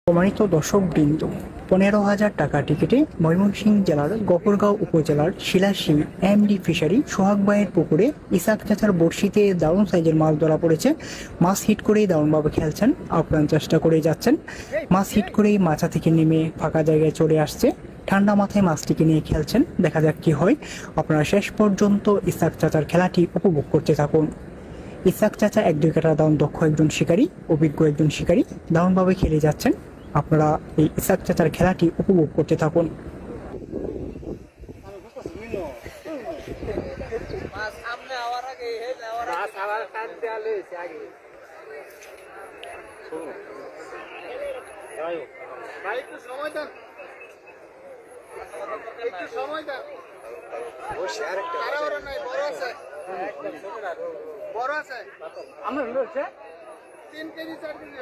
সম্মানিত দর্শকবৃন্দ, 15,000 টাকা টিকিটে ময়মনসিংহ জেলার গফরগাঁও উপজেলার শিলাসী এমডি ফিশারি সোহাগ ভাইয়ের পুকুরে ইসাক চাচার বড়শিতে দারুণ সাইজের মাছ ধরা পড়েছে। মাছ হিট করেই দারুণভাবে খেলছেন, আপ্রাণ চেষ্টা করে যাচ্ছেন। মাছ হিট করেই মাচা থেকে নেমে ফাঁকা জায়গায় চলে আসছে। ঠান্ডা মাথায় মাছটিকে নিয়ে খেলছেন, দেখা যাক কি হয়। আপনারা শেষ পর্যন্ত ইসাক চাচার খেলাটি উপভোগ করতে থাকুন। ইসাক চাচা 1-2 কাটা দারুণ দক্ষ একজন শিকারী, অভিজ্ঞ একজন শিকারী, দারুণভাবে খেলে যাচ্ছেন। আপনারা এই ইসাক চাচার খেলাটি উপভোগ করতে থাকুন। বড় আছে 3 কেজি 4 কেজি